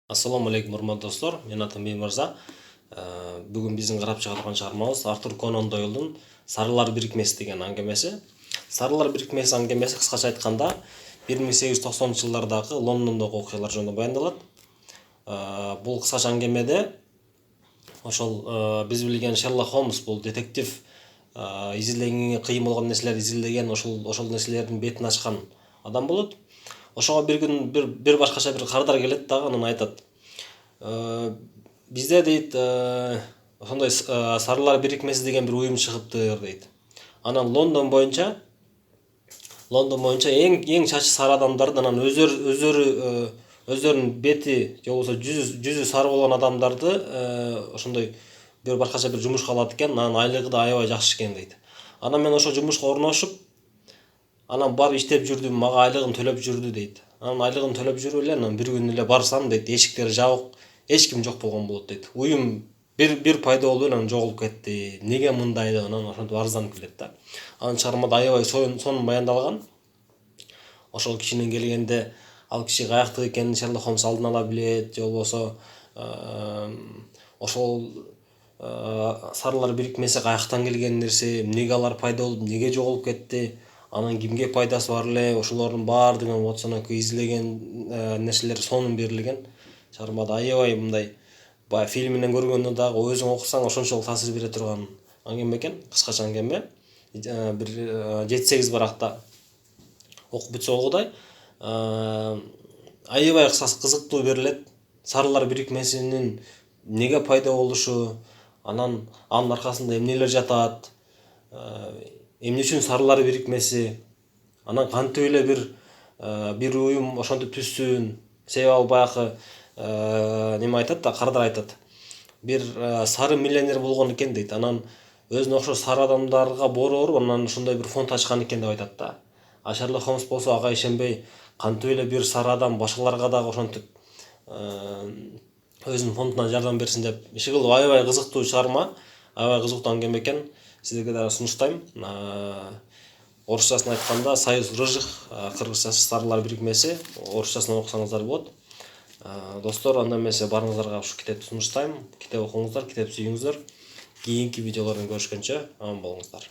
Ассаламу алейкум, урматтуу достор. Мен атым Мырза. Бүгүн биздин карап чыга турган чыгармабыз Артур Конан Дойлдун Сарылар бирикмеси деген аңгемеси. Сарылар бирикмеси аңгемеси кыскача айтканда 1890-жылдардагы Лондондогу окуялар жөнүндө баяндалат. Бул кыскача аңгемеде ошол биз билген Шерлок Холмс бул детектив изилдегенге кыйын болгон нерселерди изилдеген, ошол нерселердин бетин ачкан адам болот. Ошого бир күн бир башкача бир кардар келет дагы, анан айтат: бизде дейт ошондой сарылар бирикмеси деген бир уюм чыгыптыр дейт. Анан Лондон боюнча эң чачы сары адамдарды, анан өздөрүнүн бети же болбосо жүзү сары болгон адамдарды ошондой бир башкача бир жумушка алат экен. Анан айлыгы да аябай жакшы экен дейт. Анан мен ошол жумушка орношуп, анан барып иштеп жүрдүм, мага айлыгын төлөп жүрдү дейт. Анан айлыгын төлөп жүрүп эле, анан бир күнү эле барсам дейт, эшиктери жабык, эч ким жок болгон болот дейт. Уюм бир пайда болуп эле анан жоголуп кетти. Неге мындай деп анан ошентип арызданып келет да. Анын чыгармада аябай сонун баяндалган. Ошол кишинен келгенде, ал киши каяктык экенин Шерлок Холмс алдын ала билет, же болбосо ошол сарылар бирикмеси каяктан келген нерсе, эмнеге алар пайда болуп, эмнеге жоголуп кетти, анан кимге пайдасы бар эле, ошолордун баардыгын вот сонокой изилеген нерселер сонун берилген. Чыгармада аябай мындай баягы фильминен көргөндө дагы өзүң окусаң ошончолук таасир бере турган аңгеме экен, кыскача аңгеме. Бир 7-8 баракта окуп бүтсө болгодай. Аябай кызыктуу берилет. Сарылар бирикмесинин неге пайда болушу, анан анын аркасында эмнелер жатат, эмне үчүн сарылар бирикмеси, анан кантип эле бир уюм ошентип түзсүн. Себеби ал баягы неме айтат да, кардар айтат. Бир сары миллионер болгон экен дейт. Анан өзүнө окшош сары адамдарга боороруп, анан ошондой бир фонд ачкан экен деп айтат да. А Шерлок Холмс болсо ага ишенбей, кантип эле бир сары адам башкаларга дагы ошентип өзүнүн фондунан жардам берсин деп иши кылып, аябай кызыктуу чыгарма, аябай кызыктуу аңгеме экен. Сиздерге дагы сунуштайм. Орусчасын айтканда Союз рыжих, кыргызчасы Сарылар бирикмеси, орусчасын окусаңыздар болот. Достор, анда эмесе барыңыздарга ушу китепти сунуштайм. Китеп окуңуздар, китеп сүйүңүздөр. Кийинки видеолордон көрүшкөнчө аман болуңуздар.